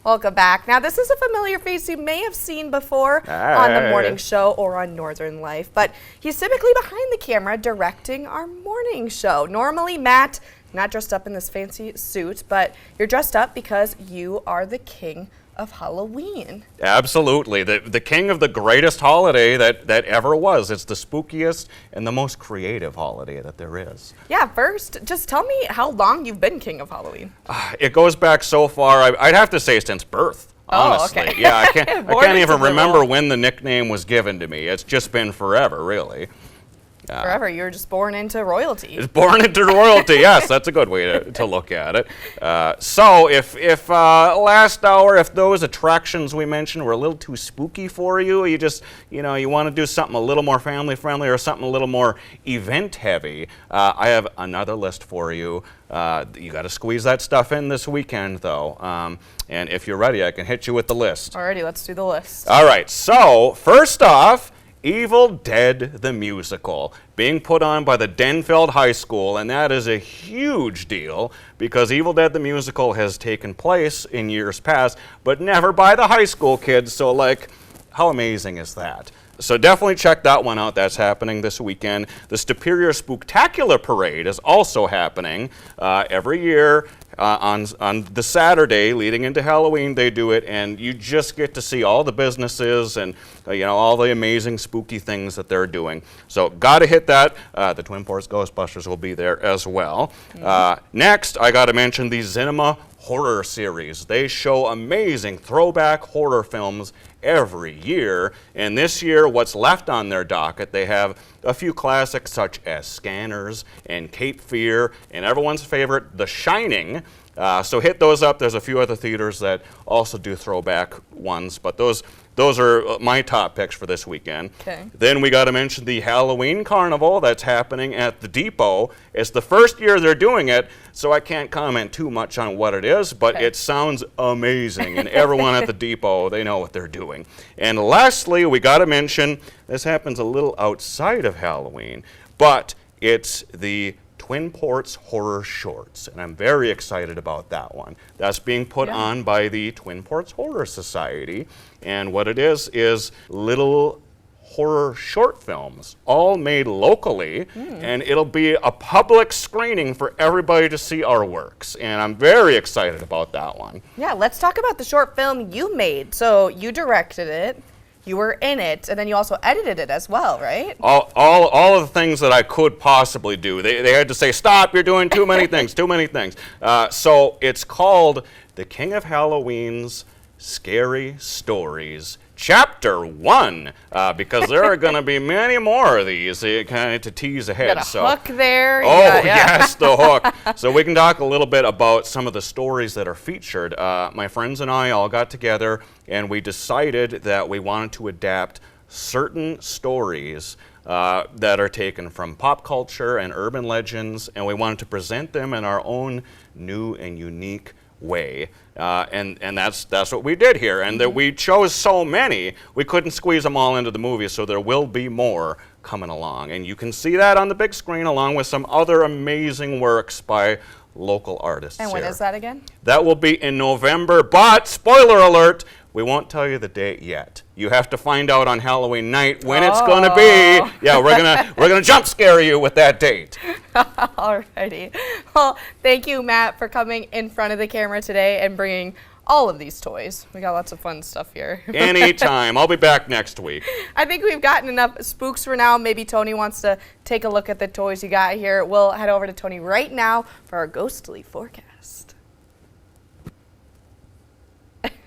Welcome back. Now, this is a familiar face you may have seen before on the morning show or on Northern Life, but he's typically behind the camera directing our morning show. Normally, Matt, not dressed up in this fancy suit, but you're dressed up because you are the king of Halloween. Absolutely. The king of the greatest holiday that ever was. It's the spookiest and the most creative holiday that there is. Yeah, first, just tell me how long you've been king of Halloween. It goes back so far, I'd have to say since birth. Honestly. Oh, okay. Yeah, I can't even remember when the nickname was given to me. It's just been forever, really. Forever, you were just born into royalty. It's born into royalty, yes, that's a good way to look at it. So if last hour, if those attractions we mentioned were a little too spooky for you, you want to do something a little more family friendly or something a little more event heavy, I have another list for you. You got to squeeze that stuff in this weekend, though. And if you're ready, I can hit you with the list. Alrighty, let's do the list. All right, so first off, Evil Dead the Musical, being put on by the Denfeld High School, and that is a huge deal because Evil Dead the Musical has taken place in years past, but never by the high school kids, so how amazing is that? So definitely check that one out. That's happening this weekend. The Superior Spooktacular Parade is also happening every year. On the Saturday leading into Halloween, they do it, and you just get to see all the businesses and all the amazing spooky things that they're doing. So got to hit that. The Twin Ports Ghostbusters will be there as well. Next, I got to mention the Cinema Horror Series. They show amazing throwback horror films every year, and this year what's left on their docket, they have a few classics such as Scanners and Cape Fear and everyone's favorite The Shining. So hit those up. There's a few other theaters that also do throwback ones, but those are my top picks for this weekend. Okay. Then we got to mention the Halloween Carnival that's happening at the Depot. It's the first year they're doing it, so I can't comment too much on what it is, but It sounds amazing, and everyone at the Depot, they know what they're doing. And lastly, we got to mention, this happens a little outside of Halloween, but it's the Twin Ports Horror Shorts, and I'm very excited about that one. That's being put on by the Twin Ports Horror Society, and what it is little horror short films, all made locally, and it'll be a public screening for everybody to see our works, and I'm very excited about that one. Yeah, let's talk about the short film you made. So you directed it. You were in it, and then you also edited it as well, right? All of the things that I could possibly do. They had to say, stop, you're doing too many things, too many things. So it's called The King of Halloween's Scary Stories, Chapter 1, because there are going to be many more of these kind of to tease ahead. Got a hook there. Yes, the hook. So we can talk a little bit about some of the stories that are featured. My friends and I all got together, and we decided that we wanted to adapt certain stories that are taken from pop culture and urban legends, and we wanted to present them in our own new and unique way, and that's what we did here, and that we chose so many we couldn't squeeze them all into the movie, so there will be more coming along, and you can see that on the big screen along with some other amazing works by local artists. And when is that again? That will be in November, but spoiler alert, we won't tell you the date yet. You have to find out on Halloween night when it's going to be. Yeah, we're gonna jump scare you with that date. Alrighty. Well, thank you, Matt, for coming in front of the camera today and bringing all of these toys. We got lots of fun stuff here. Anytime. I'll be back next week. I think we've gotten enough spooks for now. Maybe Tony wants to take a look at the toys you got here. We'll head over to Tony right now for our ghostly forecast.